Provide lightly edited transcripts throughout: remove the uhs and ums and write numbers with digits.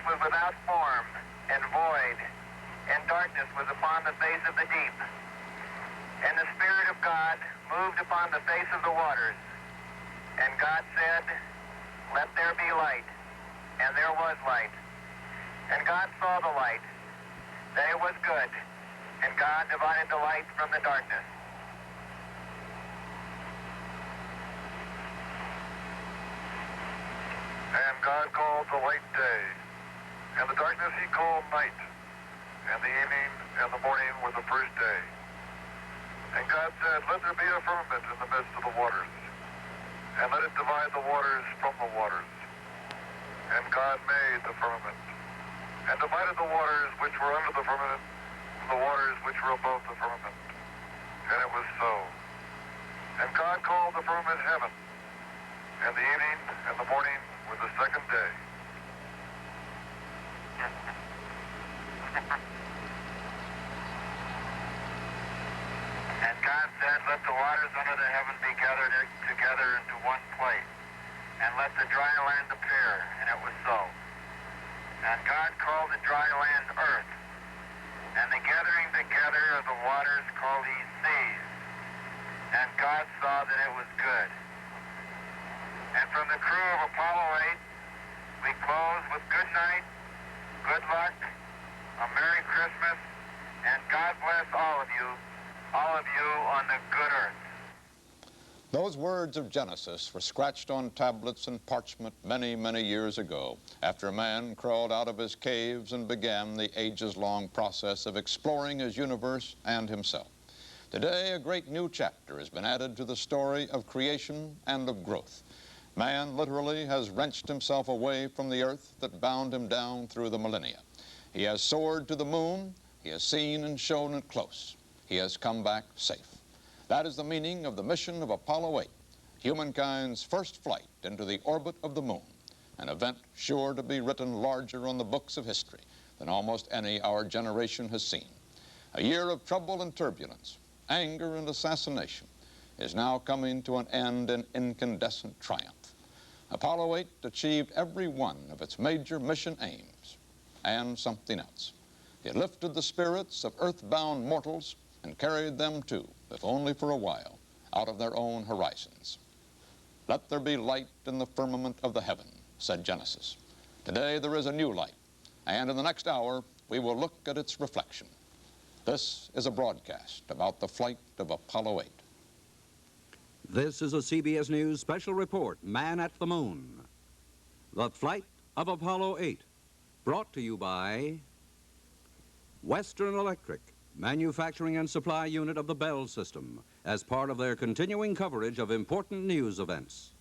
was without form and void, and darkness was upon the face of the deep. And the Spirit of God moved upon the face of the waters. And God said, "Let there be light." And there was light. And God saw the light, that it was good. And God divided the light from the darkness. And God called the light day, and the darkness he called night, and the evening and the morning were the first day. And God said, "Let there be a firmament in the midst of the waters, and let it divide the waters from the waters." And God made the firmament, and divided the waters which were under the firmament from the waters which were above the firmament. And it was so. And God called the firmament heaven, and the evening and the morning were the second day. And God said, "Let the waters under the heaven be gathered together into one place, and let the dry land appear." And it was so. And God called the dry land earth, and the gathering together of the waters called he seas. And God saw that it was good. And from the crew of Apollo 8, we close with good night, good luck, a Merry Christmas, and God bless all of you on the good earth. Those words of Genesis were scratched on tablets and parchment many, many years ago, after man crawled out of his caves and began the ages-long process of exploring his universe and himself. Today, a great new chapter has been added to the story of creation and of growth. Man literally has wrenched himself away from the earth that bound him down through the millennia. He has soared to the moon. He has seen and shown it close. He has come back safe. That is the meaning of the mission of Apollo 8, humankind's first flight into the orbit of the moon, an event sure to be written larger on the books of history than almost any our generation has seen. A year of trouble and turbulence, anger and assassination is now coming to an end in incandescent triumph. Apollo 8 achieved every one of its major mission aims, and something else. It lifted the spirits of earthbound mortals and carried them too, if only for a while, out of their own horizons. "Let there be light in the firmament of the heaven," said Genesis. Today there is a new light, and in the next hour we will look at its reflection. This is a broadcast about the flight of Apollo 8. This is a CBS News special report, Man at the Moon. The flight of Apollo 8, brought to you by Western Electric, manufacturing and supply unit of the Bell System, as part of their continuing coverage of important news events.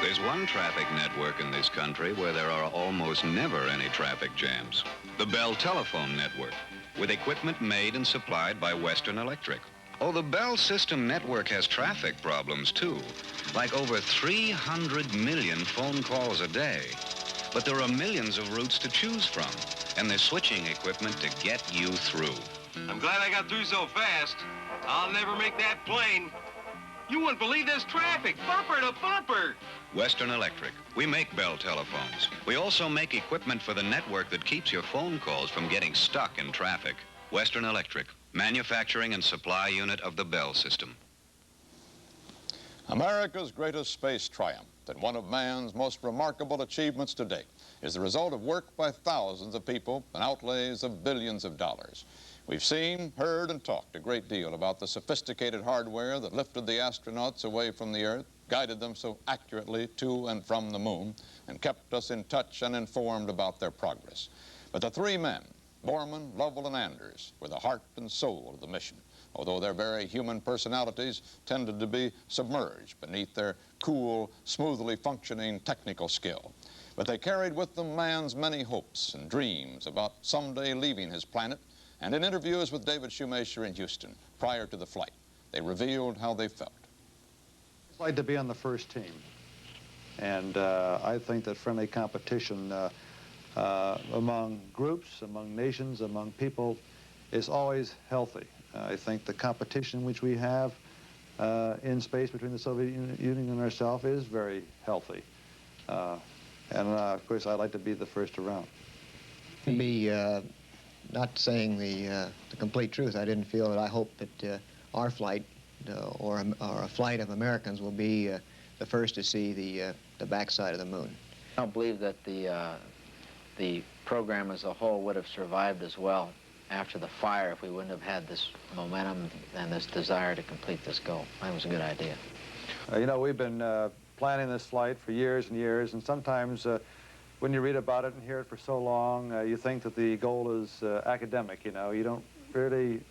There's one traffic network in this country where there are almost never any traffic jams. The Bell Telephone Network, with equipment made and supplied by Western Electric. Oh, the Bell System network has traffic problems, too, like over 300 million phone calls a day. But there are millions of routes to choose from, and there's switching equipment to get you through. I'm glad I got through so fast. I'll never make that plane. You wouldn't believe this traffic, bumper to bumper. Western Electric. We make Bell telephones. We also make equipment for the network that keeps your phone calls from getting stuck in traffic. Western Electric, manufacturing and supply unit of the Bell System. America's greatest space triumph, and one of man's most remarkable achievements to date, is the result of work by thousands of people and outlays of billions of dollars. We've seen, heard, and talked a great deal about the sophisticated hardware that lifted the astronauts away from the Earth, guided them so accurately to and from the moon, and kept us in touch and informed about their progress. But the three men, Borman, Lovell, and Anders, were the heart and soul of the mission, although their very human personalities tended to be submerged beneath their cool, smoothly functioning technical skill. But they carried with them man's many hopes and dreams about someday leaving his planet, and in interviews with David Shoemaker in Houston prior to the flight, they revealed how they felt. I'd like to be on the first team. And I think that friendly competition among groups, among nations, among people is always healthy. I think the competition which we have in space between the Soviet Union and ourselves is very healthy. Of course, I'd like to be the first around. To be not saying the complete truth, I didn't feel that I hope that our flight or a flight of Americans will be the first to see the backside of the moon. I don't believe that the program as a whole would have survived as well after the fire if we wouldn't have had this momentum and this desire to complete this goal. That was a good idea. You know, we've been planning this flight for years and years, and sometimes when you read about it and hear it for so long, you think that the goal is academic, you know. You don't really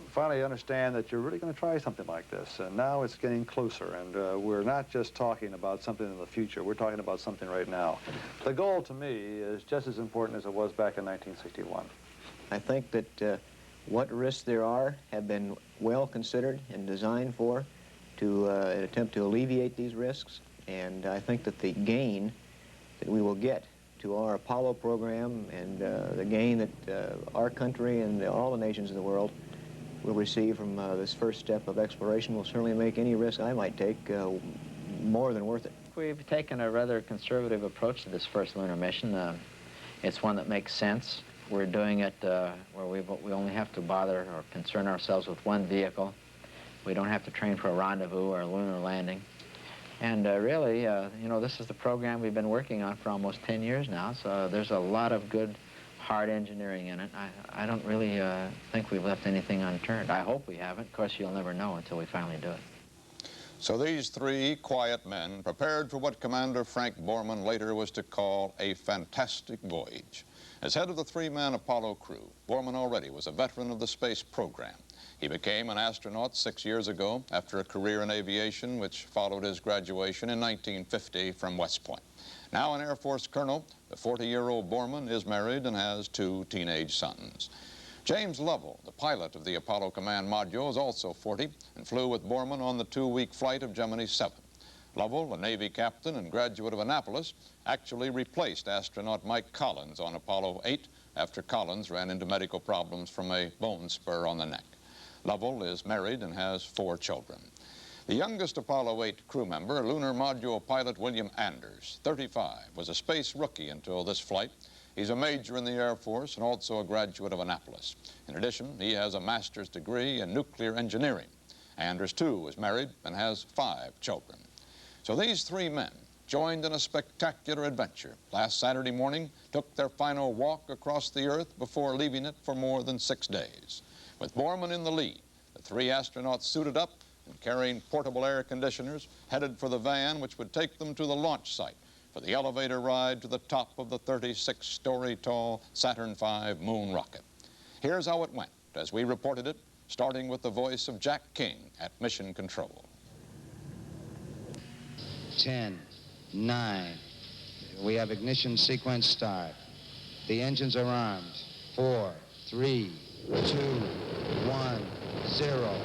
finally understand that you're really going to try something like this. And now it's getting closer, and we're not just talking about something in the future. We're talking about something right now. The goal, to me, is just as important as it was back in 1961. I think that what risks there are have been well considered and designed for to attempt to alleviate these risks. And I think that the gain that we will get to our Apollo program and the gain that our country and all the nations in the world will receive from this first step of exploration will certainly make any risk I might take more than worth it. We've taken a rather conservative approach to this first lunar mission. It's one that makes sense. We're doing it where we only have to bother or concern ourselves with one vehicle. We don't have to train for a rendezvous or a lunar landing. And really, you know, this is the program we've been working on for almost 10 years now, so there's a lot of good, hard engineering in it. I don't really think we've left anything unturned. I hope we haven't. Of course, you'll never know until we finally do it. So these three quiet men prepared for what Commander Frank Borman later was to call a fantastic voyage. As head of the three-man Apollo crew, Borman already was a veteran of the space program. He became an astronaut 6 years ago after a career in aviation which followed his graduation in 1950 from West Point. Now an Air Force colonel, the 40-year-old Borman is married and has 2 teenage sons. James Lovell, the pilot of the Apollo Command Module, is also 40 and flew with Borman on the 2-week flight of Gemini 7. Lovell, a Navy captain and graduate of Annapolis, actually replaced astronaut Mike Collins on Apollo 8 after Collins ran into medical problems from a bone spur on the neck. Lovell is married and has 4 children. The youngest Apollo 8 crew member, lunar module pilot William Anders, 35, was a space rookie until this flight. He's a major in the Air Force and also a graduate of Annapolis. In addition, he has a master's degree in nuclear engineering. Anders, too, is married and has 5 children. So these 3 men joined in a spectacular adventure. Last Saturday morning, took their final walk across the Earth before leaving it for more than 6 days. With Borman in the lead, the 3 astronauts suited up and carrying portable air conditioners, headed for the van which would take them to the launch site for the elevator ride to the top of the 36-story tall Saturn V moon rocket. Here's how it went as we reported it, starting with the voice of Jack King at Mission Control. 10, 9. We have ignition sequence start. The engines are armed. 4, 3, 2, 1, 0.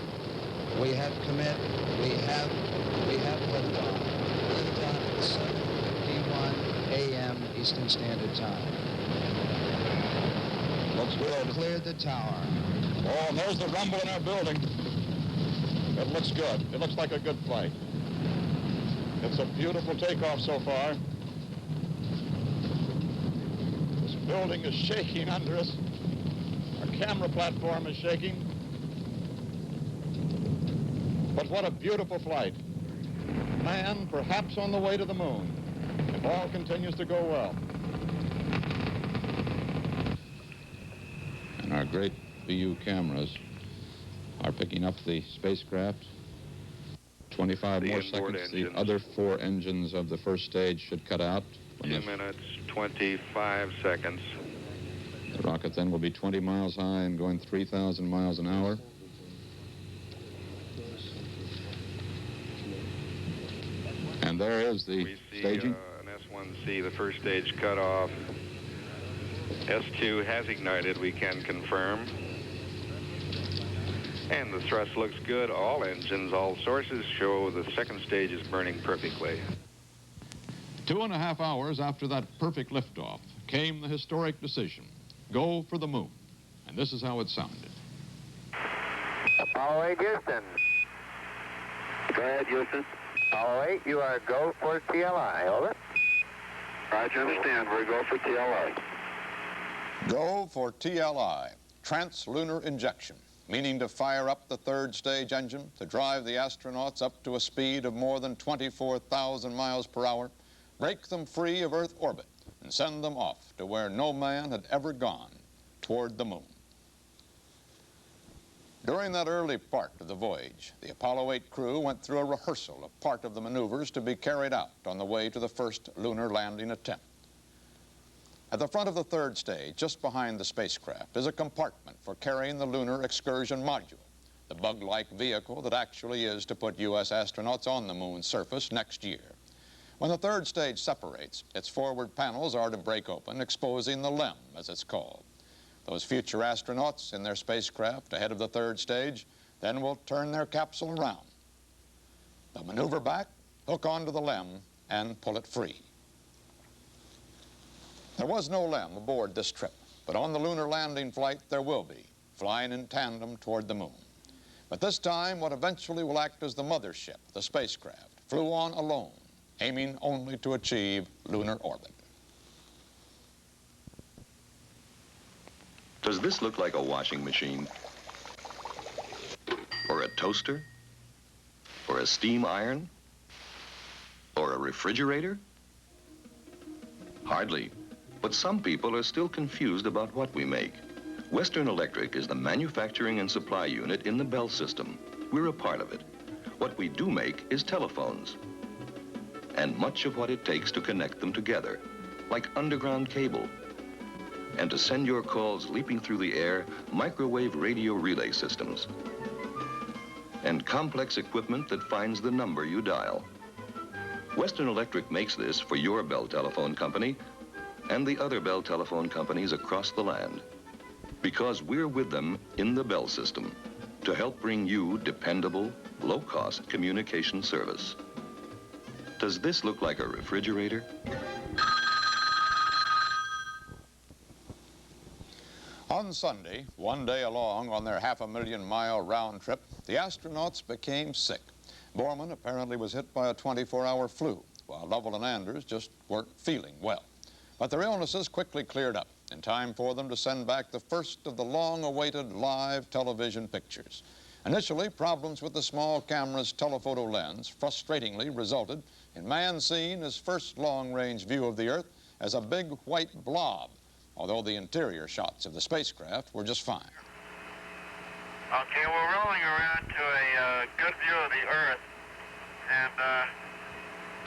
We have commit. We have liftoff. Liftoff at 7:51 a.m. Eastern Standard Time. Looks good. Cleared the tower. Oh, and there's the rumble in our building. It looks good. It looks like a good flight. It's a beautiful takeoff so far. This building is shaking under us. Our camera platform is shaking. But what a beautiful flight. Man, perhaps on the way to the moon, if all continues to go well. And our great VU cameras are picking up the spacecraft. 25 more seconds, the other 4 engines of the first stage should cut out. 2 minutes, 25 seconds. The rocket then will be 20 miles high and going 3,000 miles an hour. And there is the staging. An S1C, the first stage cut off. S2 has ignited, we can confirm. And the thrust looks good. All engines, all sources show the second stage is burning perfectly. 2.5 hours after that perfect liftoff came the historic decision, go for the moon. And this is how it sounded. Apollo 8, Houston. Go ahead, Houston. Apollo 8, you are go for TLI. Over. Roger, understand. We're go for TLI. Go for TLI, translunar injection, meaning to fire up the third stage engine to drive the astronauts up to a speed of more than 24,000 miles per hour, break them free of Earth orbit, and send them off to where no man had ever gone, toward the moon. During that early part of the voyage, the Apollo 8 crew went through a rehearsal of part of the maneuvers to be carried out on the way to the first lunar landing attempt. At the front of the third stage, just behind the spacecraft, is a compartment for carrying the Lunar Excursion Module, the bug-like vehicle that actually is to put U.S. astronauts on the moon's surface next year. When the third stage separates, its forward panels are to break open, exposing the LEM, as it's called. Those future astronauts in their spacecraft ahead of the third stage then will turn their capsule around. They'll maneuver back, hook onto the LEM, and pull it free. There was no LEM aboard this trip, but on the lunar landing flight there will be, flying in tandem toward the moon. But this time, what eventually will act as the mothership, the spacecraft, flew on alone, aiming only to achieve lunar orbit. Does this look like a washing machine? Or a toaster? Or a steam iron? Or a refrigerator? Hardly. But some people are still confused about what we make. Western Electric is the manufacturing and supply unit in the Bell system. We're a part of it. What we do make is telephones. And much of what it takes to connect them together, like underground cable. And to send your calls leaping through the air, microwave radio relay systems. And complex equipment that finds the number you dial. Western Electric makes this for your Bell Telephone Company and the other Bell Telephone companies across the land. Because we're with them in the Bell system to help bring you dependable, low-cost communication service. Does this look like a refrigerator? On Sunday, one day along on their 500,000-mile round trip, the astronauts became sick. Borman apparently was hit by a 24-hour flu, while Lovell and Anders just weren't feeling well. But their illnesses quickly cleared up in time for them to send back the first of the long-awaited live television pictures. Initially, problems with the small camera's telephoto lens frustratingly resulted in man seeing his first long-range view of the Earth as a big white blob, although the interior shots of the spacecraft were just fine. Okay, we're rolling around to a good view of the Earth, and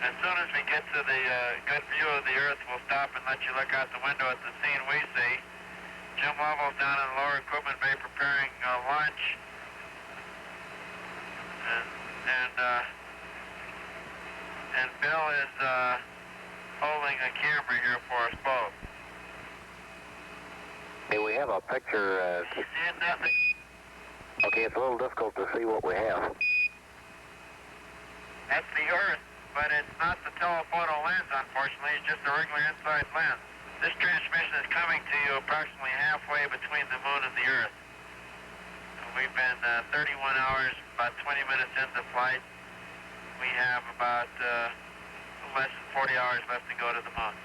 as soon as we get to the good view of the Earth, we'll stop and let you look out the window at the scene we see. Jim Lovell's down in the lower equipment bay preparing lunch, and Bill is holding a camera here for us both. Hey, we have a picture. You seeing nothing? Okay, it's a little difficult to see what we have. That's the Earth, but it's not the telephoto lens, unfortunately. It's just a regular inside lens. This transmission is coming to you approximately halfway between the moon and the Earth. We've been 31 hours, about 20 minutes into flight. We have about less than 40 hours left to go to the moon.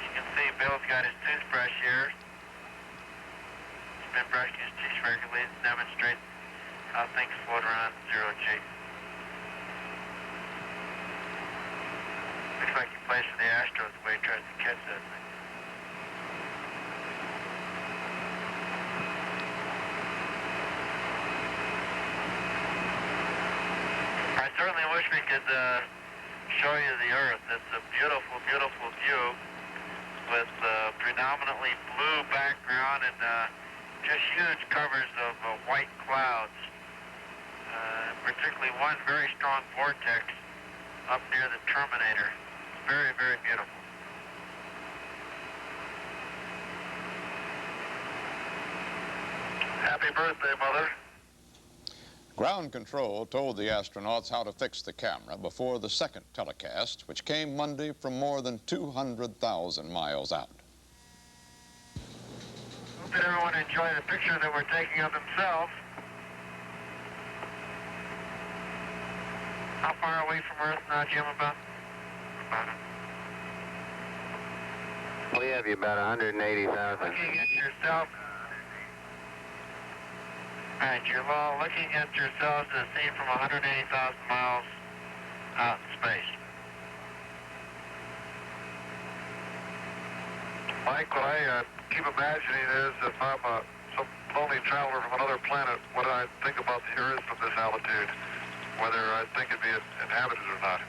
You can see Bill's got his toothbrush here. He's been brushing his teeth regularly to demonstrate how things float around zero G. Looks like he plays for the Astros the way he tries to catch that thing. I certainly wish we could show you the Earth. It's a beautiful, beautiful view with predominantly blue background and just huge covers of white clouds. Particularly one very strong vortex up near the terminator. Very, very beautiful. Happy birthday, Mother. Ground control told the astronauts how to fix the camera before the second telecast, which came Monday from more than 200,000 miles out. Hope that everyone enjoyed the picture that we're taking of themselves. How far away from Earth now, Jim, about? We have you about 180,000. Looking at yourself. All right, you're all looking at yourselves as seen from 180,000 miles out in space. Mike, what I keep imagining is if I'm some lonely traveler from another planet, what I think about the Earth from this altitude, whether I think it'd be inhabited or not.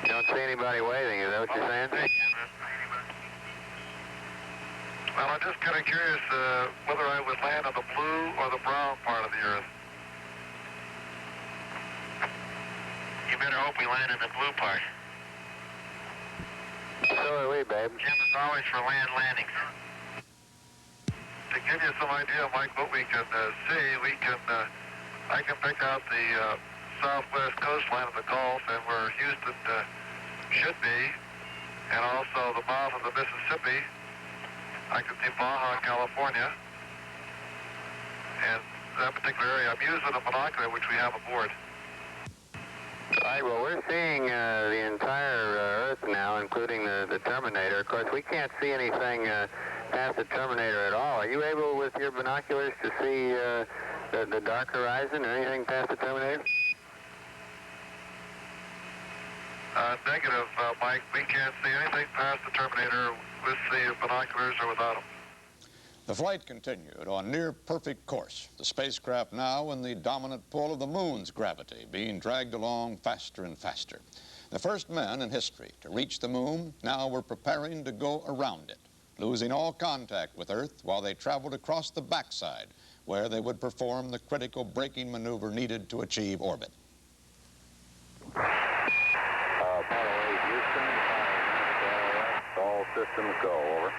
You don't see anybody waving, is that what you're saying? Well, I'm just kind of curious whether I would land on the blue or the brown part of the Earth. You better hope we land in the blue part. So are we, babe. Jim is always for land landings. To give you some idea, Mike, what we can see, I can pick out the southwest coastline of the Gulf and where Houston should be, and also the mouth of the Mississippi. I can see Baja, California, and that particular area. I'm using a binocular, which we have aboard. All right, well, we're seeing the entire Earth now, including the Terminator. Of course, we can't see anything past the Terminator at all. Are you able, with your binoculars, to see the dark horizon or anything past the Terminator? Negative, Mike. We can't see anything past the Terminator with the binoculars or without them. The flight continued on near-perfect course, the spacecraft now in the dominant pull of the moon's gravity, being dragged along faster and faster. The first men in history to reach the moon now were preparing to go around it, losing all contact with Earth while they traveled across the backside, where they would perform the critical braking maneuver needed to achieve orbit. Apollo 8, Houston, all systems go, over.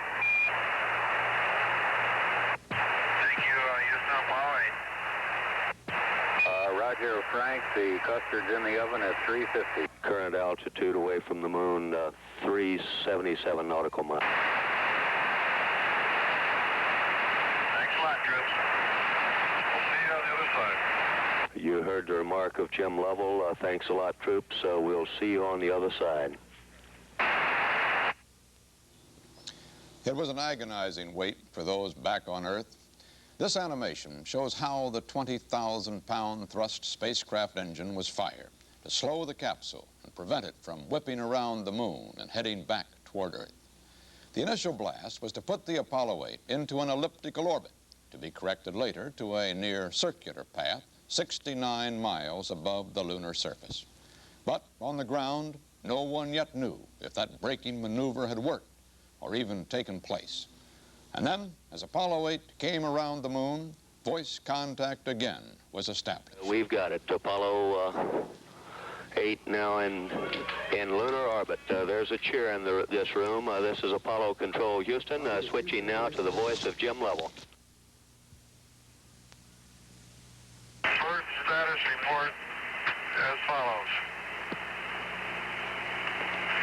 Thank you, Houston, Apollo 8. Roger, Frank, the custard's in the oven at 350. Current altitude away from the moon, 377 nautical miles. Thanks a lot, troops. We'll see you on the other side. You heard the remark of Jim Lovell. Thanks a lot, troops. We'll see you on the other side. It was an agonizing wait for those back on Earth. This animation shows how the 20,000-pound thrust spacecraft engine was fired to slow the capsule and prevent it from whipping around the moon and heading back toward Earth. The initial blast was to put the Apollo 8 into an elliptical orbit, to be corrected later to a near circular path 69 miles above the lunar surface. But on the ground, no one yet knew if that braking maneuver had worked or even taken place. And then, as Apollo 8 came around the moon, voice contact again was established. We've got it. Apollo 8 now in lunar orbit. There's a chair in this room. This is Apollo Control Houston, switching now to the voice of Jim Lovell. First status report as follows.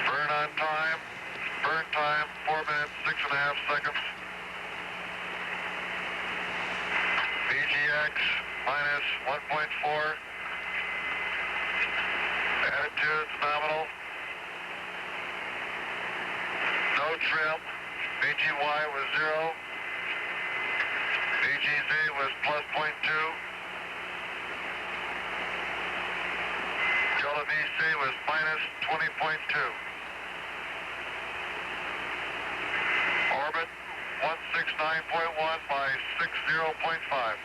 Burn on time. Burn time, 4 minutes, 6.5 seconds. VGX minus 1.4. Attitudes nominal. No trim. VGY was 0. VGZ was plus 0.2. Delta VC was minus 20.2. Orbit 169.1 by 60.5.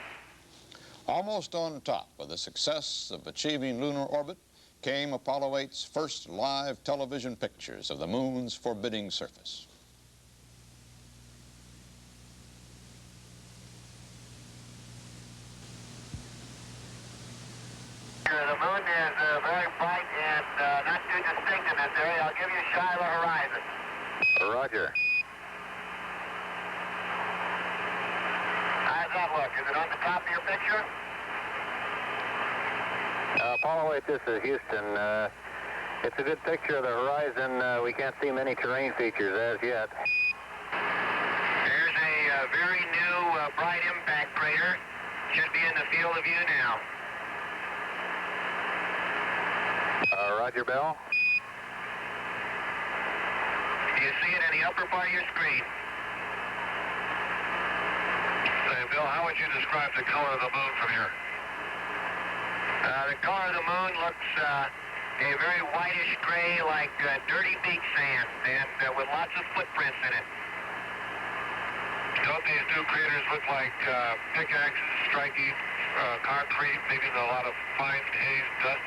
Almost on top of the success of achieving lunar orbit came Apollo 8's first live television pictures of the moon's forbidding surface. The moon is very bright and not too distinct in this area. I'll give you Shiloh horizon. Roger. Eyes up. Is it on the top of your picture? Apollo 8, this is Houston. It's a good picture of the horizon. We can't see many terrain features as yet. There's a very new bright impact crater. Should be in the field of view now. Roger, Bell. Do you see it in the upper part of your screen? Say, Bill, how would you describe the color of the moon from here? The color of the moon looks a very whitish gray, like dirty beach sand, and with lots of footprints in it. Don't these new craters look like pickaxes striking concrete, leaving a lot of fine haze dust?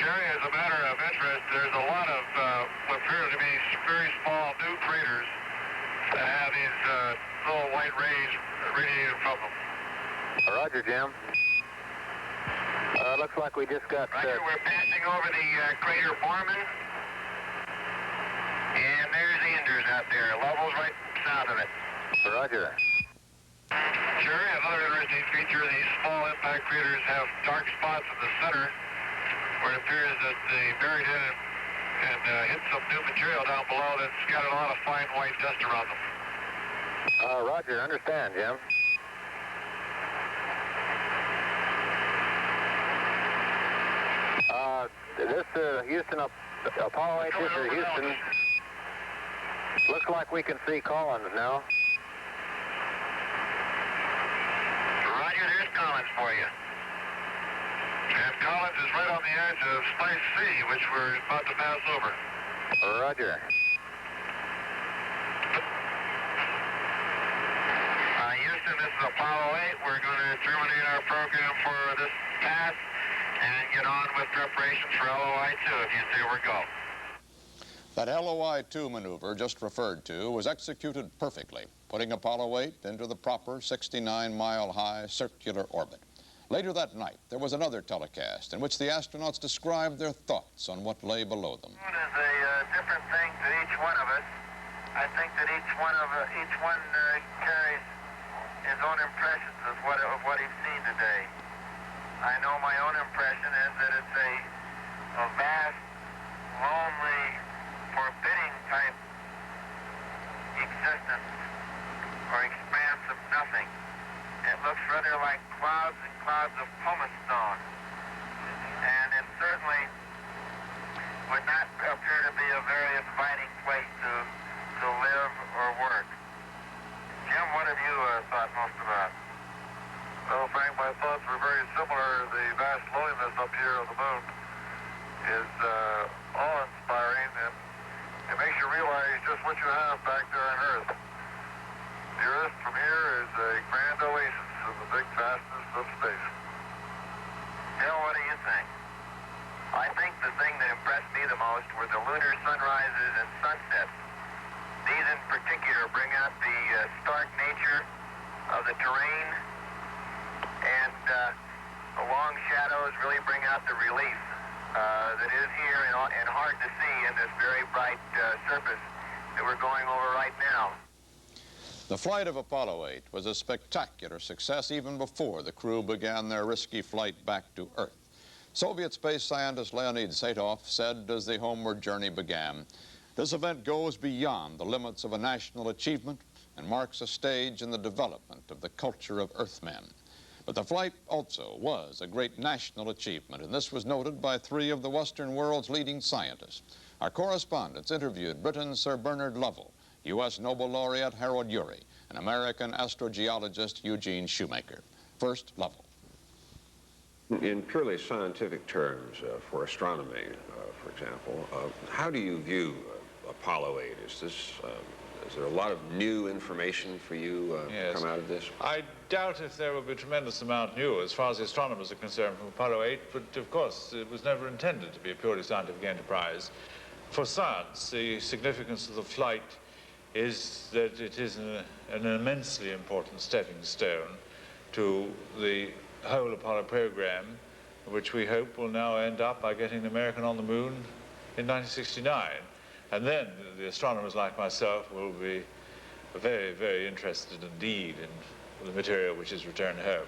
Jerry, as a matter of interest, there's a lot of what appear to be very small new craters that have these little white rays radiating from them. Roger, Jim. Looks like we just got... Roger, we're passing over the crater Borman. And there's Anders out there. Level's right south of it. Roger. Jerry, another interesting feature, these small impact craters have dark spots in the center where it appears that they buried in and hit some new material down below that's got a lot of fine white dust around them. Roger, understand, Jim. This Houston, Apollo 8, this is Houston. Looks like we can see Collins now. Roger, there's Collins for you. And Collins is right on the edge of Spice C, which we're about to pass over. Roger. Houston, this is Apollo 8. We're going to terminate our program for this pass and get on with preparations for LOI-2 if you say we're go. That LOI-2 maneuver just referred to was executed perfectly, putting Apollo 8 into the proper 69-mile-high circular orbit. Later that night, there was another telecast in which the astronauts described their thoughts on what lay below them. It is a different thing to each one of us. I think that each one carries his own impressions of what he's seen today. I know my own impression is that it's a vast, lonely, forbidding type existence or expanse of nothing. It looks rather like clouds and clouds of pumice stone. And it certainly would not appear to be a very inviting place to live or work. Jim, what have you thought most about? Well, Frank, my thoughts were very similar. The vast loneliness up here on the moon is awe-inspiring, and it makes you realize just what you have back there on Earth. The Earth from here is a grand oasis in the big vastness of space. Bill, what do you think? I think the thing that impressed me the most were the lunar sunrises and sunsets. These in particular bring out the stark nature of the terrain, and the long shadows really bring out the relief that is here and hard to see in this very bright surface that we're going over right now. The flight of Apollo 8 was a spectacular success even before the crew began their risky flight back to Earth. Soviet space scientist Leonid Saitov said as the homeward journey began, "This event goes beyond the limits of a national achievement and marks a stage in the development of the culture of Earthmen." But the flight also was a great national achievement, and this was noted by 3 of the Western world's leading scientists. Our correspondents interviewed Britain's Sir Bernard Lovell, U.S. Nobel laureate Harold Urey, and American astrogeologist Eugene Shoemaker. First, Lovell. In purely scientific terms, for astronomy, for example, how do you view Apollo 8? Is there a lot of new information for you come out of this? I doubt if there will be a tremendous amount new as far as the astronomers are concerned from Apollo 8, but of course it was never intended to be a purely scientific enterprise. For science, the significance of the flight is that it is an immensely important stepping stone to the whole Apollo program, which we hope will now end up by getting the American on the moon in 1969. And then the astronomers like myself will be very, very interested indeed in the material which is returned home.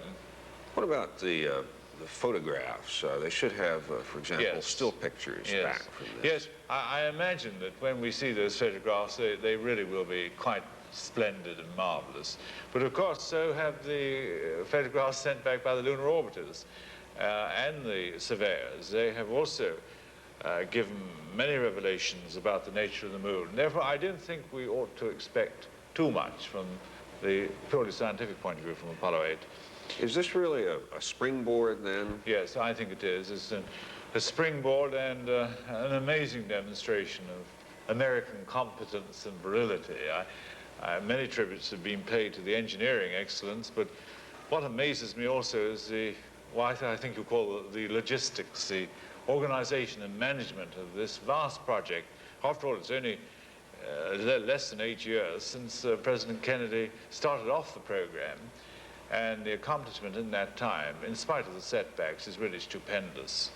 What about the photographs? They should have, for example, Yes. still pictures Yes. back from this. Yes, I imagine that when we see those photographs, they really will be quite splendid and marvelous. But of course, so have the photographs sent back by the lunar orbiters and the surveyors. They have also given many revelations about the nature of the moon. Therefore, I don't think we ought to expect too much from the purely scientific point of view from Apollo 8. Is this really a springboard, then? Yes, I think it is. It's a springboard and an amazing demonstration of American competence and virility. Many tributes have been paid to the engineering excellence, but what amazes me also is what I think you call the logistics, the organization and management of this vast project. After all, it's only less than 8 years since President Kennedy started off the program, and the accomplishment in that time, in spite of the setbacks, is really stupendous.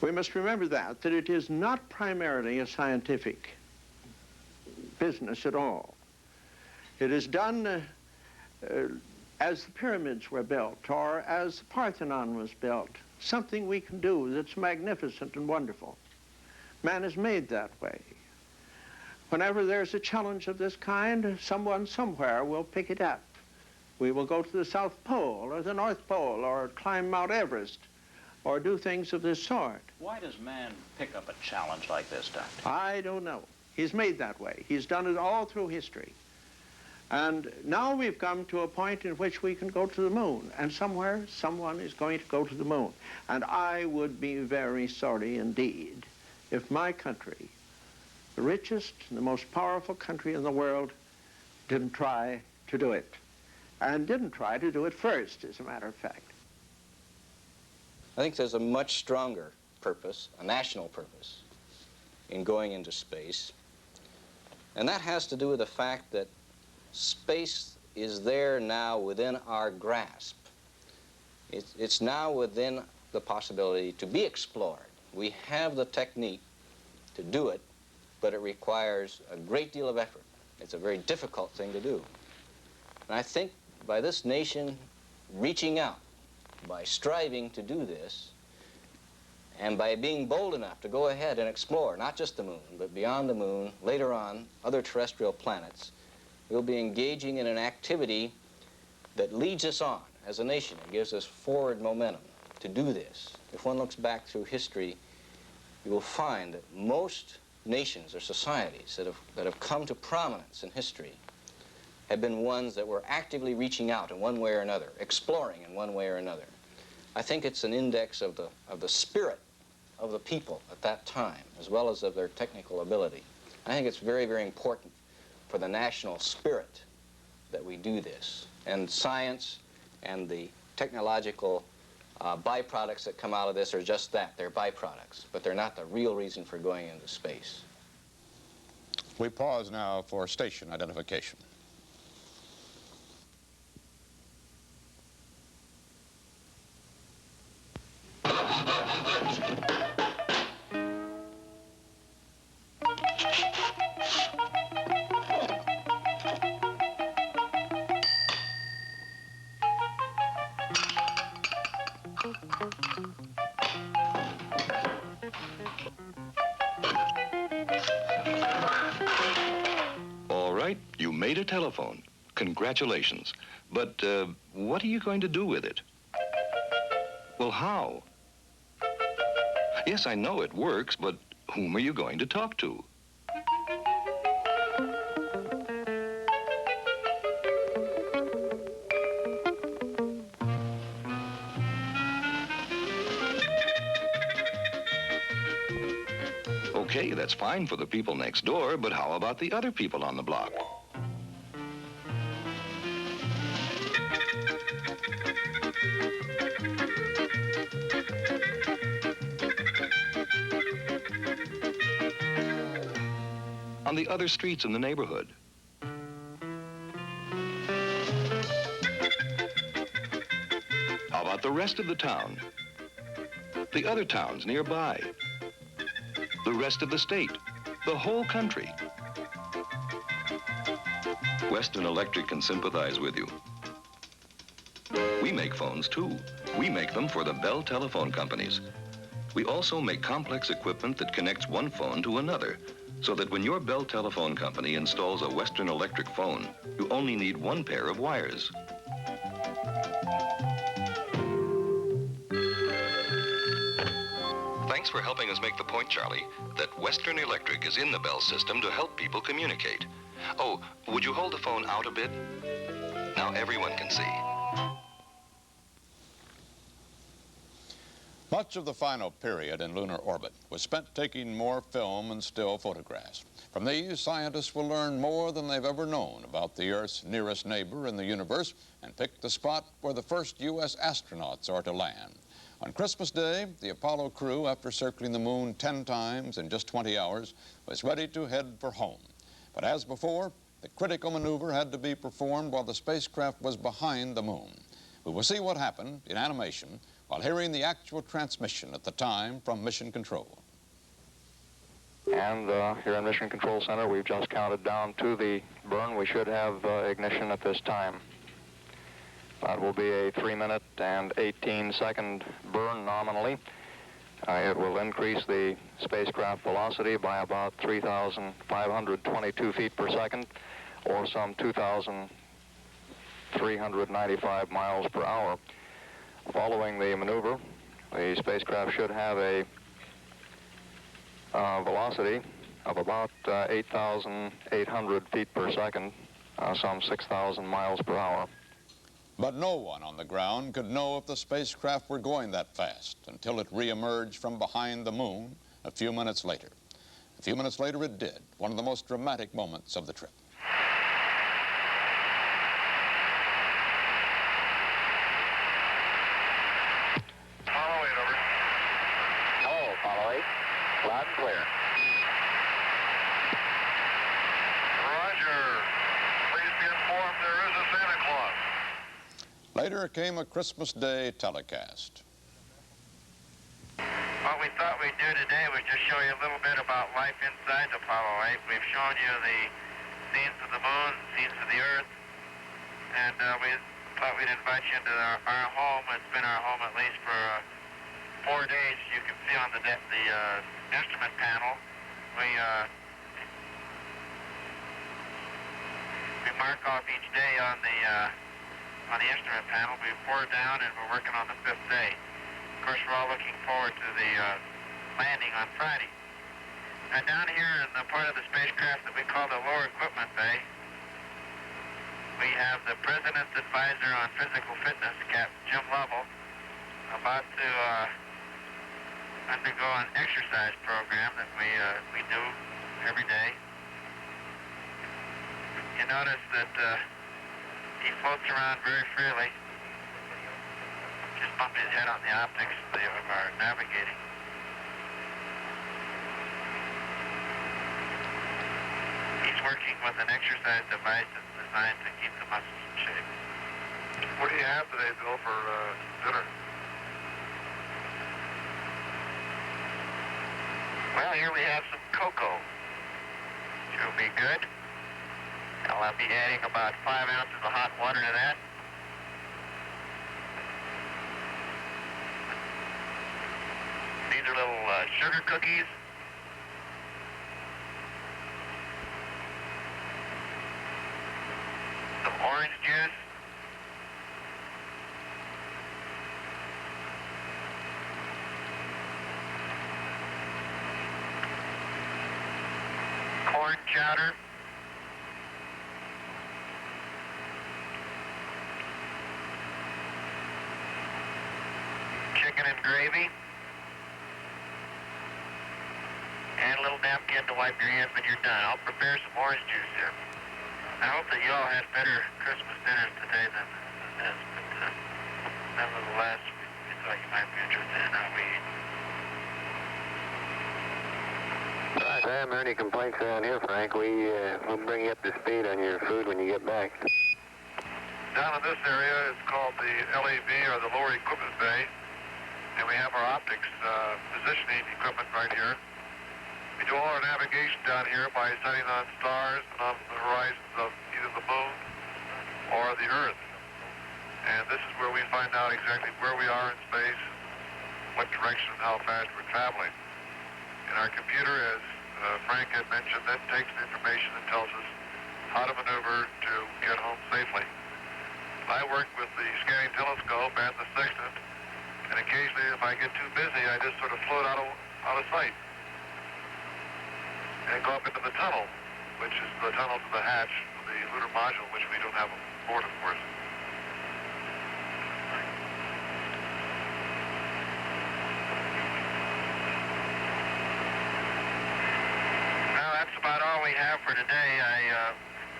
We must remember that it is not primarily a scientific business at all. It is done as the pyramids were built or as the Parthenon was built, something we can do that's magnificent and wonderful. Man is made that way. Whenever there's a challenge of this kind, someone somewhere will pick it up. We will go to the South Pole or the North Pole or climb Mount Everest or do things of this sort. Why does man pick up a challenge like this, Doctor? I don't know. He's made that way. He's done it all through history. And now we've come to a point in which we can go to the moon, and somewhere someone is going to go to the moon. And I would be very sorry indeed if my country, the richest and the most powerful country in the world, didn't try to do it. And didn't try to do it first, as a matter of fact. I think there's a much stronger purpose, a national purpose, in going into space. And that has to do with the fact that space is there now within our grasp. It's now within the possibility to be explored. We have the technique to do it, but it requires a great deal of effort. It's a very difficult thing to do. And I think by this nation reaching out, by striving to do this, and by being bold enough to go ahead and explore, not just the moon, but beyond the moon, later on, other terrestrial planets, we'll be engaging in an activity that leads us on as a nation. It gives us forward momentum to do this. If one looks back through history, you will find that most nations or societies that have come to prominence in history have been ones that were actively reaching out in one way or another, exploring in one way or another. I think it's an index of the spirit of the people at that time, as well as of their technical ability. I think it's very, very important for the national spirit that we do this. And science and the technological byproducts that come out of this are just that. They're byproducts, but they're not the real reason for going into space. We pause now for station identification. All right, you made a telephone. Congratulations. But what are you going to do with it? Well, how? Yes, I know it works, but whom are you going to talk to? Okay, that's fine for the people next door, but how about the other people on the block? On the other streets in the neighborhood. How about the rest of the town? The other towns nearby? The rest of the state? The whole country? Western Electric can sympathize with you. We make phones too. We make them for the Bell telephone companies. We also make complex equipment that connects one phone to another, so that when your Bell telephone company installs a Western Electric phone, you only need one pair of wires. Thanks for helping us make the point, Charlie, that Western Electric is in the Bell system to help people communicate. Oh, would you hold the phone out a bit? Now everyone can see. Much of the final period in lunar orbit was spent taking more film and still photographs. From these, scientists will learn more than they've ever known about the Earth's nearest neighbor in the universe and pick the spot where the first U.S. astronauts are to land. On Christmas Day, the Apollo crew, after circling the moon 10 times in just 20 hours, was ready to head for home. But as before, the critical maneuver had to be performed while the spacecraft was behind the moon. We will see what happened in animation while hearing the actual transmission at the time from Mission Control. And here in Mission Control Center, we've just counted down to the burn. We should have ignition at this time. That will be a 3-minute and 18-second burn nominally. It will increase the spacecraft velocity by about 3,522 feet per second, or some 2,395 miles per hour. Following the maneuver, the spacecraft should have a velocity of about 8,800 feet per second, some 6,000 miles per hour. But no one on the ground could know if the spacecraft were going that fast until it re-emerged from behind the moon a few minutes later. A few minutes later it did, one of the most dramatic moments of the trip. Apollo 8, over. Hello, Apollo 8. Loud and clear. Roger. Please be informed there is a Santa Claus. Later came a Christmas Day telecast. What we thought we'd do today was just show you a little bit about life inside Apollo 8. We've shown you the scenes of the moon, scenes of the Earth, and we thought we'd invite you into our home. It's been our home at least for 4 days. You can see on the instrument panel, we mark off each day on the instrument panel. We've 4 down and we're working on the 5th day. Of course, we're all looking forward to the landing on Friday. And down here in the part of the spacecraft that we call the lower equipment bay, we have the President's Advisor on Physical Fitness, Captain Jim Lovell, about to undergo an exercise program that we do every day. You notice that he floats around very freely, just bumping his head on the optics of our navigating. He's working with an exercise device that's designed to keep the muscles in shape. What do you have today, Bill, for dinner? Well, here we have some cocoa. Should be good. I'll be adding about 5 ounces of hot water to that. These are little sugar cookies. Some orange juice. Corn chowder. Chicken and gravy. And a little napkin to wipe your hands when you're done. I'll prepare some orange juice here. I hope that you all had better Christmas dinners today than this, but nevertheless, we thought you might be interested in how we eat. If there are any complaints around here, Frank, we'll bring you up to speed on your food when you get back. Down in this area, it's called the LEB, or the Lower Equipment Bay, and we have our optics positioning equipment right here. We do all our navigation down here by setting on stars and on the horizons of either the moon or the Earth. And this is where we find out exactly where we are in space, what direction and how fast we're traveling. And our computer, as Frank had mentioned, then takes the information and tells us how to maneuver to get home safely. I work with the scanning telescope and the sextant, and occasionally if I get too busy, I just sort of float out of sight and go up into the tunnel, which is the tunnel to the hatch of the lunar module, which we don't have aboard, of course. Well, that's about all we have for today.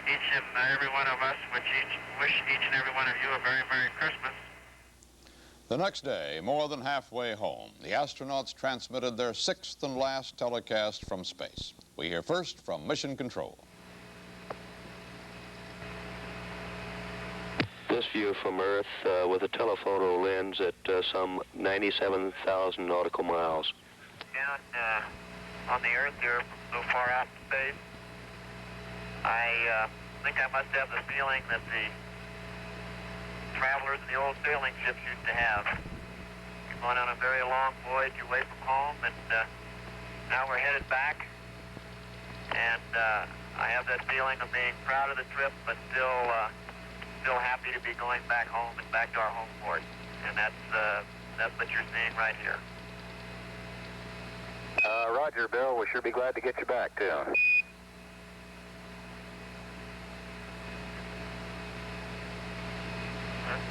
Each and every one of us wish each and every one of you a very Merry Christmas. The next day, more than halfway home, the astronauts transmitted their 6th and last telecast from space. We hear first from Mission Control. This view from Earth with a telephoto lens at some 97,000 nautical miles. Down on the Earth here, so far out in space, I think I must have the feeling that the travelers in the old sailing ships used to have. We've gone on a very long voyage away from home, and now we're headed back. And I have that feeling of being proud of the trip, but still happy to be going back home and back to our home port. And that's what you're seeing right here. Roger, Bill. We'll sure be glad to get you back, too.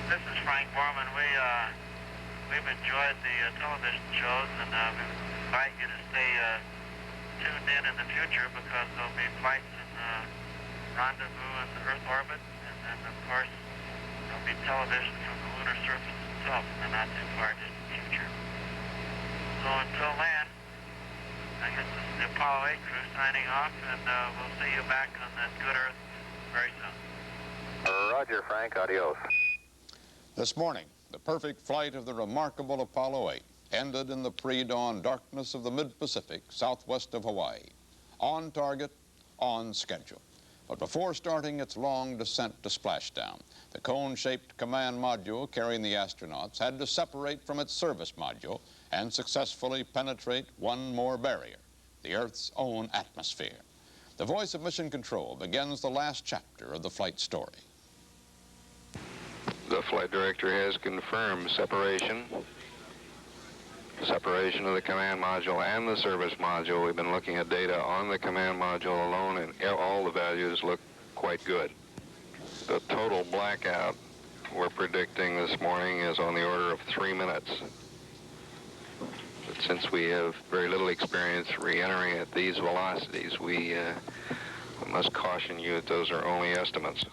This is Frank Borman. We've enjoyed the television shows, and we invite you to stay tuned in the future, because there'll be flights in rendezvous in the Earth orbit, and then of course there'll be television from the lunar surface itself in the not too far distant future. So until then, I guess this is the Apollo 8 crew signing off, and we'll see you back on that good Earth very soon. Roger, Frank. Adios. This morning, the perfect flight of the remarkable Apollo 8 ended in the pre-dawn darkness of the mid-Pacific, southwest of Hawaii. On target, on schedule. But before starting its long descent to splashdown, the cone-shaped command module carrying the astronauts had to separate from its service module and successfully penetrate one more barrier, the Earth's own atmosphere. The voice of Mission Control begins the last chapter of the flight story. The flight director has confirmed separation of the command module and the service module. We've been looking at data on the command module alone, and all the values look quite good. The total blackout we're predicting this morning is on the order of 3 minutes. But since we have very little experience re-entering at these velocities, we must caution you that those are only estimates.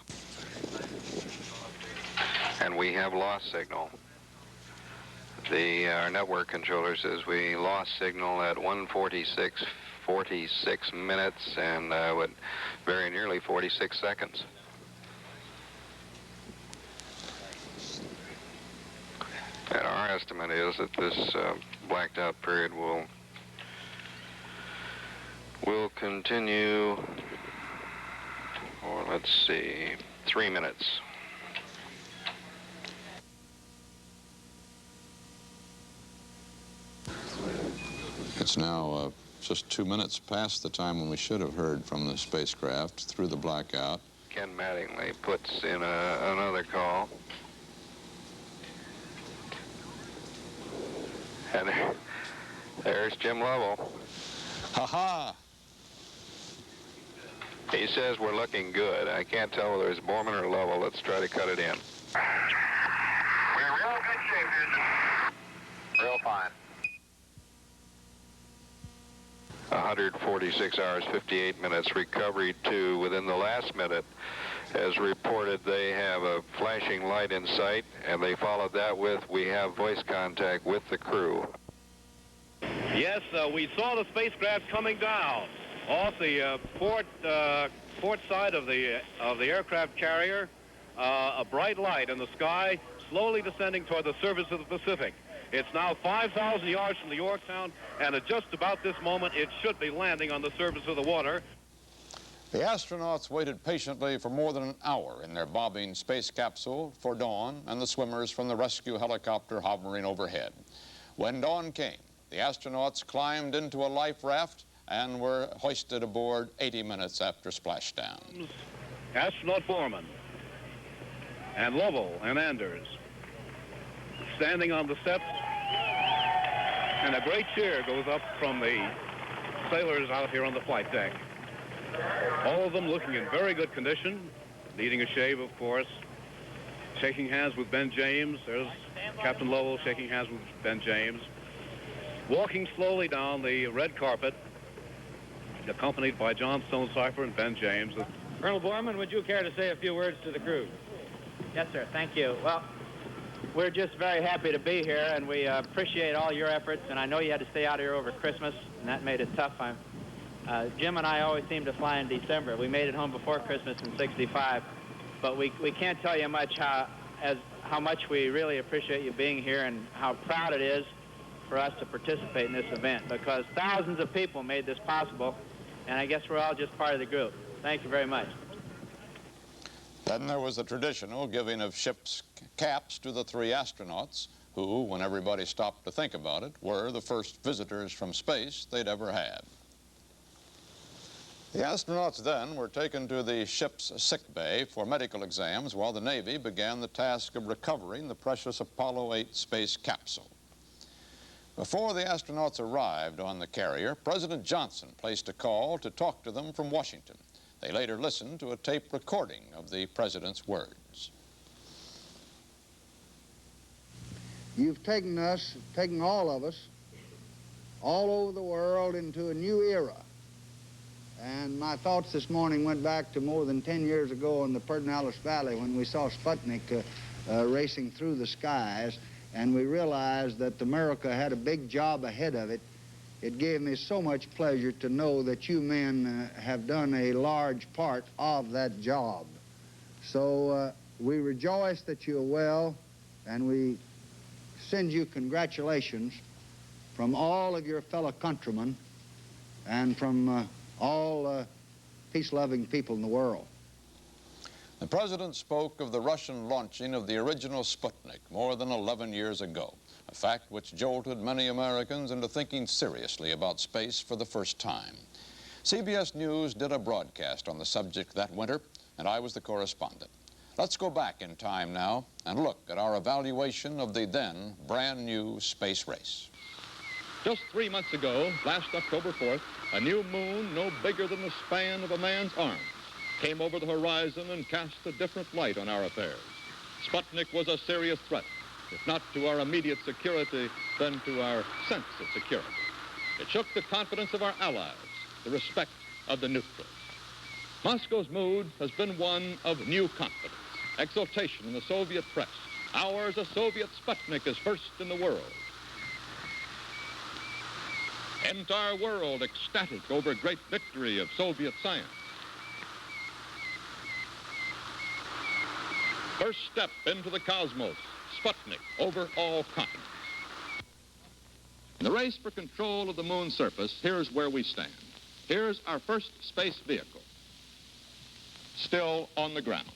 And we have lost signal. Our network controller says we lost signal at 1:46 minutes and with very nearly 46 seconds. And our estimate is that this blacked out period will continue, or let's see, 3 minutes. It's now just 2 minutes past the time when we should have heard from the spacecraft through the blackout. Ken Mattingly puts in another call. And there's Jim Lovell. Ha-ha! He says we're looking good. I can't tell whether it's Borman or Lovell. Let's try to cut it in. We're in real good shape here. Real fine. 146 hours, 58 minutes. Recovery 2 within the last minute. As reported, they have a flashing light in sight, and they followed that with, we have voice contact with the crew. Yes, we saw the spacecraft coming down off the port side of the aircraft carrier. A bright light in the sky, slowly descending toward the surface of the Pacific. It's now 5,000 yards from the Yorktown, and at just about this moment, it should be landing on the surface of the water. The astronauts waited patiently for more than an hour in their bobbing space capsule for dawn and the swimmers from the rescue helicopter hovering overhead. When dawn came, the astronauts climbed into a life raft and were hoisted aboard 80 minutes after splashdown. Astronaut Borman and Lovell and Anders standing on the steps, and a great cheer goes up from the sailors out here on the flight deck. All of them looking in very good condition, needing a shave, of course, shaking hands with Ben James. There's Captain Lovell shaking hands with Ben James, walking slowly down the red carpet, accompanied by John Stonecipher and Ben James. Colonel Borman, would you care to say a few words to the crew? Yes, sir. Thank you. Well, we're just very happy to be here, and we appreciate all your efforts. And I know you had to stay out here over Christmas, and that made it tough. Jim and I always seem to fly in December. We made it home before Christmas in '65, but we can't tell you much how much we really appreciate you being here and how proud it is for us to participate in this event, because thousands of people made this possible, and I guess we're all just part of the group. Thank you very much. Then there was the traditional giving of ship's caps to the three astronauts who, when everybody stopped to think about it, were the first visitors from space they'd ever had. The astronauts then were taken to the ship's sick bay for medical exams while the Navy began the task of recovering the precious Apollo 8 space capsule. Before the astronauts arrived on the carrier, President Johnson placed a call to talk to them from Washington. They later listened to a tape recording of the President's words. You've taken all of us, all over the world into a new era. And my thoughts this morning went back to more than 10 years ago in the Pedernales Valley when we saw Sputnik racing through the skies, and we realized that America had a big job ahead of it. It gave me so much pleasure to know that you men have done a large part of that job. So we rejoice that you're well, and we send you congratulations from all of your fellow countrymen and from all peace-loving people in the world. The President spoke of the Russian launching of the original Sputnik more than 11 years ago, a fact which jolted many Americans into thinking seriously about space for the first time. CBS News did a broadcast on the subject that winter, and I was the correspondent. Let's go back in time now and look at our evaluation of the then brand new space race. Just 3 months ago, last October 4th, a new moon no bigger than the span of a man's arm came over the horizon and cast a different light on our affairs. Sputnik was a serious threat, if not to our immediate security, then to our sense of security. It shook the confidence of our allies, the respect of the neutrals. Moscow's mood has been one of new confidence, exultation in the Soviet press. Ours, a Soviet Sputnik, is first in the world. Entire world ecstatic over great victory of Soviet science. First step into the cosmos, Sputnik over all continents. In the race for control of the moon's surface, here's where we stand. Here's our first space vehicle, still on the ground.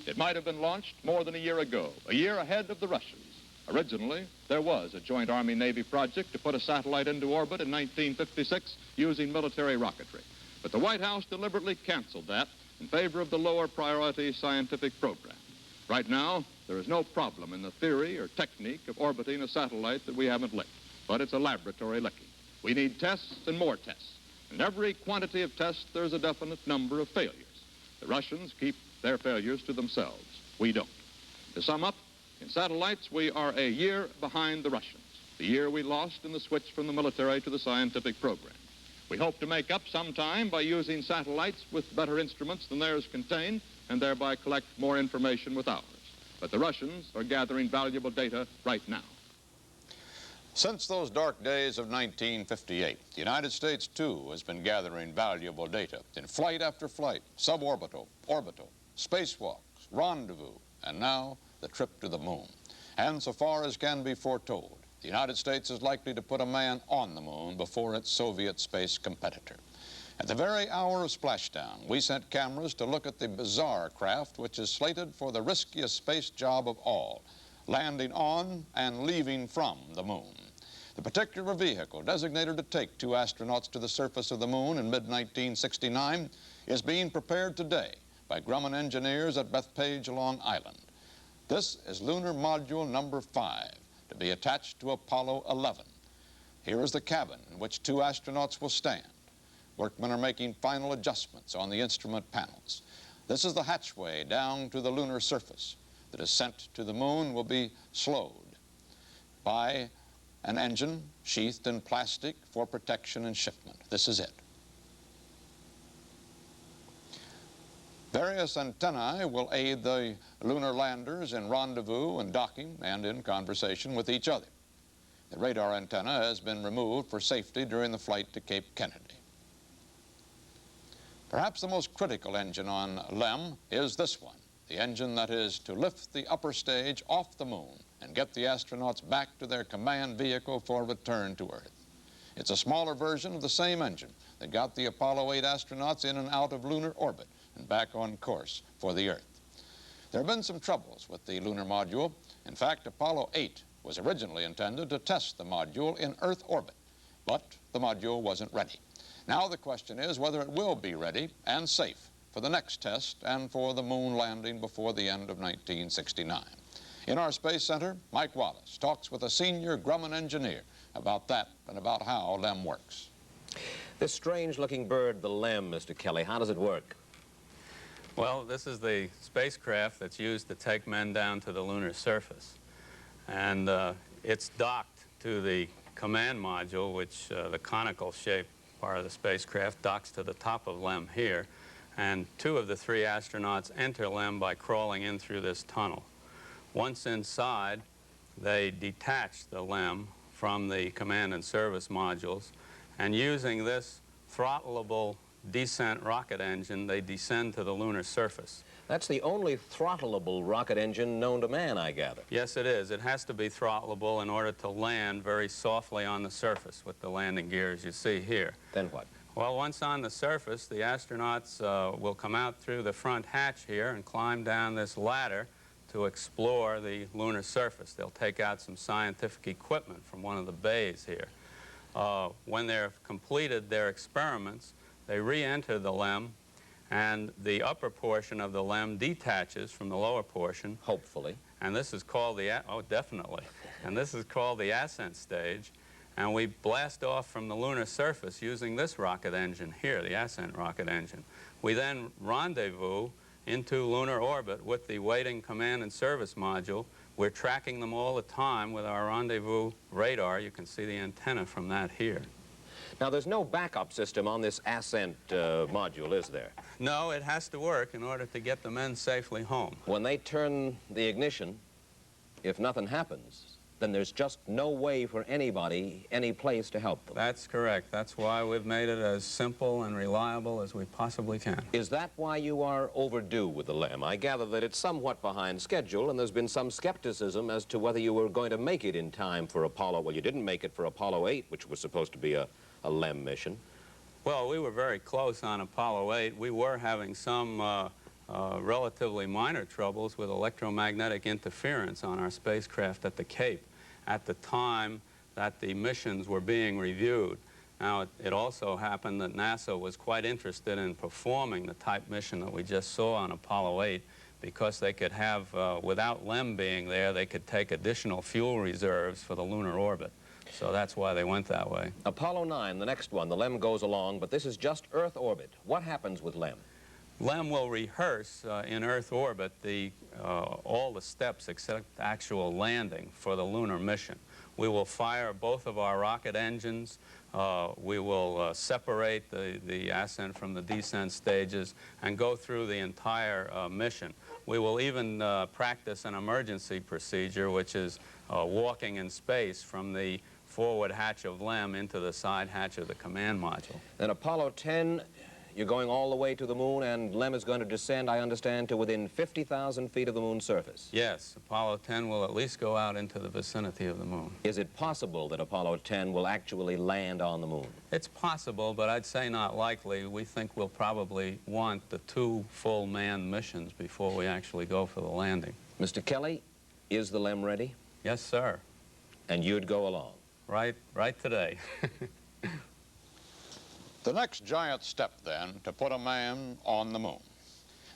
It might have been launched more than a year ago, a year ahead of the Russians. Originally, there was a joint Army-Navy project to put a satellite into orbit in 1956 using military rocketry. But the White House deliberately canceled that in favor of the lower priority scientific program. Right now, there is no problem in the theory or technique of orbiting a satellite that we haven't licked, but it's a laboratory licking. We need tests and more tests. In every quantity of tests, there's a definite number of failures. The Russians keep their failures to themselves. We don't. To sum up, in satellites, we are a year behind the Russians, the year we lost in the switch from the military to the scientific program. We hope to make up sometime by using satellites with better instruments than theirs contain and thereby collect more information with ours. But the Russians are gathering valuable data right now. Since those dark days of 1958, the United States, too, has been gathering valuable data in flight after flight, suborbital, orbital, spacewalks, rendezvous, and now the trip to the moon. And so far as can be foretold, the United States is likely to put a man on the moon before its Soviet space competitor. At the very hour of splashdown, we sent cameras to look at the bizarre craft which is slated for the riskiest space job of all, landing on and leaving from the moon. The particular vehicle designated to take 2 astronauts to the surface of the moon in mid-1969 is being prepared today by Grumman engineers at Bethpage, Long Island. This is lunar module number 5, to be attached to Apollo 11. Here is the cabin in which 2 astronauts will stand. Workmen are making final adjustments on the instrument panels. This is the hatchway down to the lunar surface. The descent to the moon will be slowed by an engine sheathed in plastic for protection and shipment. This is it. Various antennae will aid the lunar landers in rendezvous and docking and in conversation with each other. The radar antenna has been removed for safety during the flight to Cape Kennedy. Perhaps the most critical engine on LEM is this one, the engine that is to lift the upper stage off the moon and get the astronauts back to their command vehicle for return to Earth. It's a smaller version of the same engine that got the Apollo 8 astronauts in and out of lunar orbit and back on course for the Earth. There have been some troubles with the lunar module. In fact, Apollo 8 was originally intended to test the module in Earth orbit, but the module wasn't ready. Now the question is whether it will be ready and safe for the next test and for the moon landing before the end of 1969. In our Space Center, Mike Wallace talks with a senior Grumman engineer about that and about how LEM works. This strange-looking bird, the LEM, Mr. Kelly, how does it work? Well, this is the spacecraft that's used to take men down to the lunar surface. And it's docked to the command module, which the conical-shaped part of the spacecraft docks to the top of LEM here. And 2 of the 3 astronauts enter LEM by crawling in through this tunnel. Once inside, they detach the LEM from the command and service modules, and using this throttleable descent rocket engine, they descend to the lunar surface. That's the only throttleable rocket engine known to man, I gather. Yes, it is. It has to be throttleable in order to land very softly on the surface with the landing gears you see here. Then what? Well, once on the surface, the astronauts will come out through the front hatch here and climb down this ladder to explore the lunar surface. They'll take out some scientific equipment from one of the bays here. When they've completed their experiments, they re-enter the LEM, and the upper portion of the LEM detaches from the lower portion. Hopefully. And this is called the, oh, definitely. And this is called the ascent stage. And we blast off from the lunar surface using this rocket engine here, the ascent rocket engine. We then rendezvous into lunar orbit with the waiting command and service module. We're tracking them all the time with our rendezvous radar. You can see the antenna from that here. Now, there's no backup system on this ascent module, is there? No, it has to work in order to get the men safely home. When they turn the ignition, if nothing happens, then there's just no way for anybody, any place to help them. That's correct. That's why we've made it as simple and reliable as we possibly can. Is that why you are overdue with the LEM? I gather that it's somewhat behind schedule, and there's been some skepticism as to whether you were going to make it in time for Apollo. Well, you didn't make it for Apollo 8, which was supposed to be a LEM mission. Well, we were very close on Apollo 8. We were having some relatively minor troubles with electromagnetic interference on our spacecraft at the Cape at the time that the missions were being reviewed. Now, it also happened that NASA was quite interested in performing the type mission that we just saw on Apollo 8 because they could have, without LEM being there, they could take additional fuel reserves for the lunar orbit. So that's why they went that way. Apollo 9, the next one, the LEM goes along, but this is just Earth orbit. What happens with LEM? LEM will rehearse in Earth orbit all the steps except actual landing for the lunar mission. We will fire both of our rocket engines. We will separate the ascent from the descent stages and go through the entire mission. We will even practice an emergency procedure, which is walking in space from the forward hatch of LEM into the side hatch of the command module. Then Apollo 10 You're going all the way to the moon, and Lem is going to descend, I understand, to within 50,000 feet of the moon's surface. Yes, Apollo 10 will at least go out into the vicinity of the moon. Is it possible that Apollo 10 will actually land on the moon? It's possible, but I'd say not likely. We think we'll probably want the 2 full manned missions before we actually go for the landing. Mr. Kelly, is the Lem ready? Yes, sir. And you'd go along? Right today. The next giant step, then, to put a man on the moon.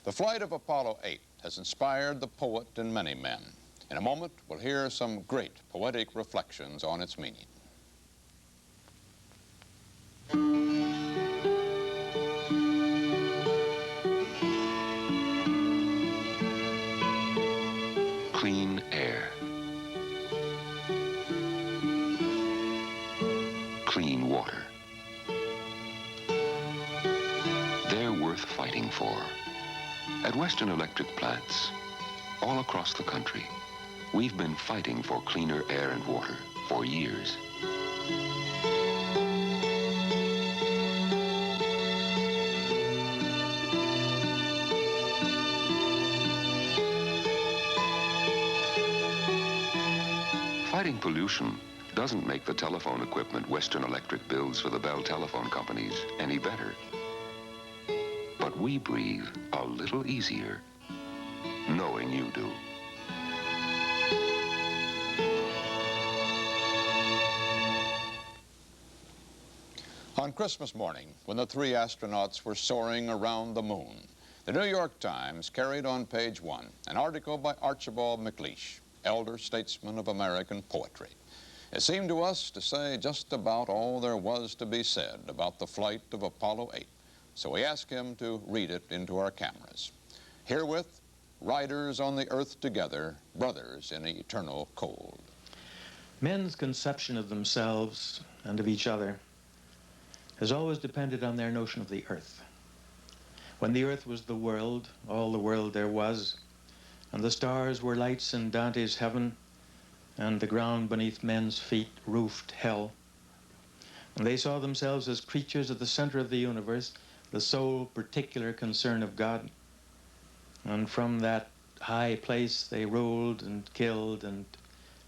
The flight of Apollo 8 has inspired the poet in many men. In a moment, we'll hear some great poetic reflections on its meaning. Clean air. Clean water. They're worth fighting for. At Western Electric plants, all across the country, we've been fighting for cleaner air and water for years. Fighting pollution doesn't make the telephone equipment Western Electric builds for the Bell telephone companies any better. But we breathe a little easier, knowing you do. On Christmas morning, when the 3 astronauts were soaring around the moon, the New York Times carried on page 1 an article by Archibald MacLeish, elder statesman of American poetry. It seemed to us to say just about all there was to be said about the flight of Apollo 8, so we asked him to read it into our cameras. Herewith, riders on the earth together, brothers in eternal cold. Men's conception of themselves and of each other has always depended on their notion of the earth. When the earth was the world, all the world there was, and the stars were lights in Dante's heaven, and the ground beneath men's feet roofed hell. And they saw themselves as creatures at the center of the universe, the sole particular concern of God. And from that high place they ruled and killed and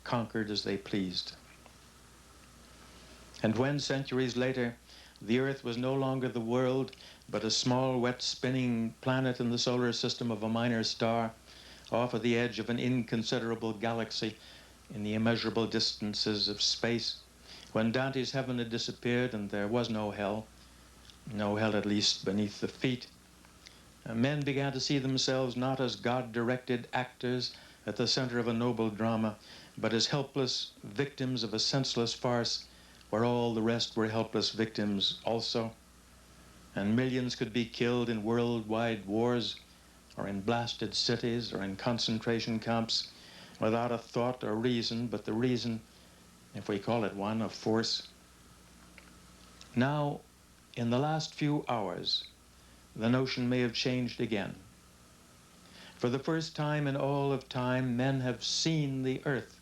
conquered as they pleased. And when, centuries later, the earth was no longer the world, but a small, wet, spinning planet in the solar system of a minor star, off at the edge of an inconsiderable galaxy in the immeasurable distances of space, when Dante's heaven had disappeared and there was no hell at least beneath the feet, men began to see themselves not as God-directed actors at the center of a noble drama, but as helpless victims of a senseless farce where all the rest were helpless victims also. And millions could be killed in worldwide wars, or in blasted cities, or in concentration camps, without a thought or reason, but the reason, if we call it one, of force. Now, in the last few hours, the notion may have changed again. For the first time in all of time, men have seen the earth,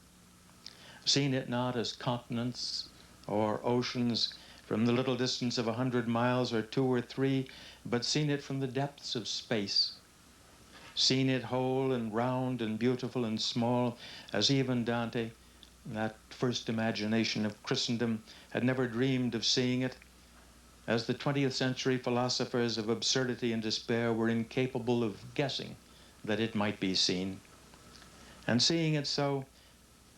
seen it not as continents or oceans from the little distance of 100 miles or 2 or 3, but seen it from the depths of space, seen it whole and round and beautiful and small, as even Dante, that first imagination of Christendom, had never dreamed of seeing it, as the 20th century philosophers of absurdity and despair were incapable of guessing that it might be seen. And seeing it so,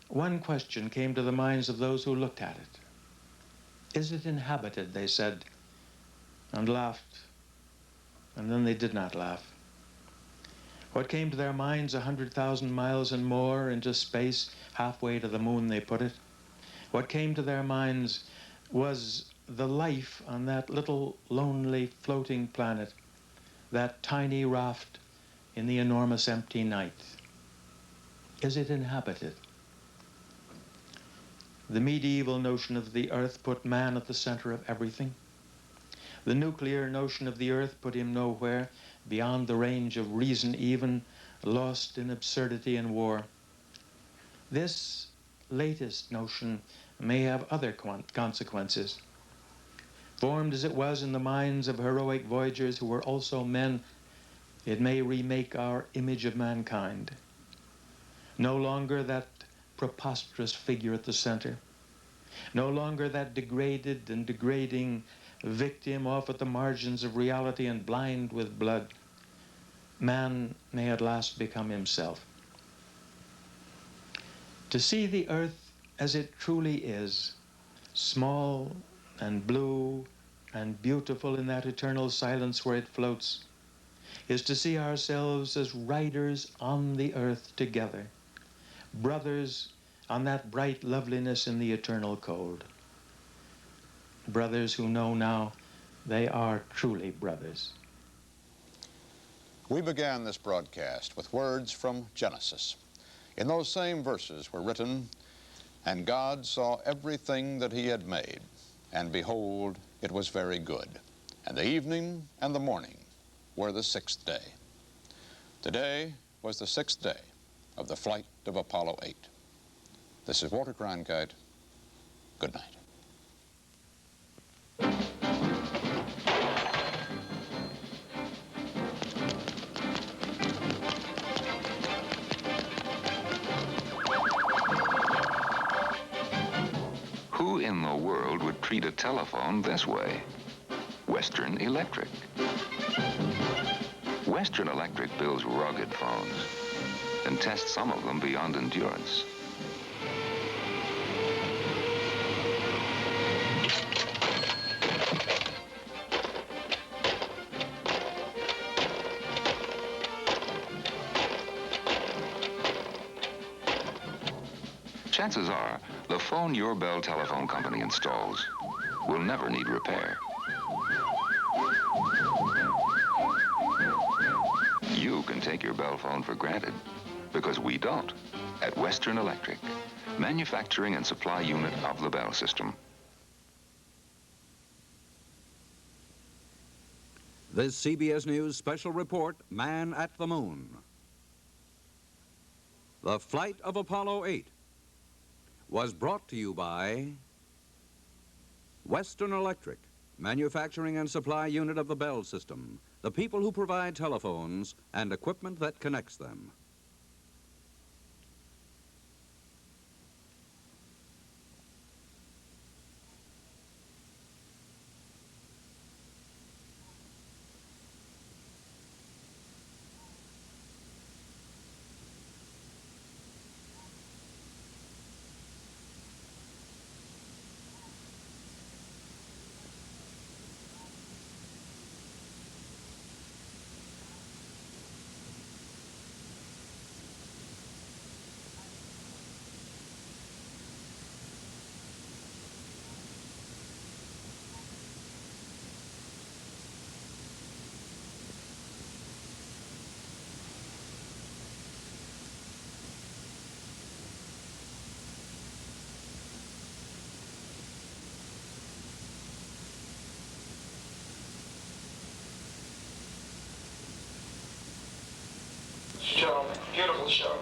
one question came to the minds of those who looked at it. Is it inhabited, they said, and laughed, and then they did not laugh. What came to their minds 100,000 miles and more into space, halfway to the moon they put it, what came to their minds was the life on that little lonely floating planet, that tiny raft in the enormous empty night. Is it inhabited? The medieval notion of the earth put man at the center of everything. The nuclear notion of the earth put him nowhere, beyond the range of reason even, lost in absurdity and war. This latest notion may have other consequences. Formed as it was in the minds of heroic voyagers who were also men, it may remake our image of mankind. No longer that preposterous figure at the center. No longer that degraded and degrading victim off at the margins of reality and blind with blood. Man may at last become himself. To see the earth as it truly is, small and blue and beautiful in that eternal silence where it floats, is to see ourselves as riders on the earth together, brothers on that bright loveliness in the eternal cold. Brothers who know now they are truly brothers. We began this broadcast with words from Genesis. In those same verses were written, "And God saw everything that he had made, and behold, it was very good. And the evening and the morning were the sixth day." Today was the sixth day of the flight of Apollo 8. This is Walter Cronkite. Good night. Who in the world would treat a telephone this way? Western Electric. Western Electric builds rugged phones and tests some of them beyond endurance. Chances are, the phone your Bell Telephone Company installs will never need repair. You can take your Bell phone for granted, because we don't at Western Electric, manufacturing and supply unit of the Bell system. This CBS News special report, Man at the Moon. The flight of Apollo 8 was brought to you by Western Electric, manufacturing and supply unit of the Bell system, the people who provide telephones and equipment that connects them. Show, beautiful show.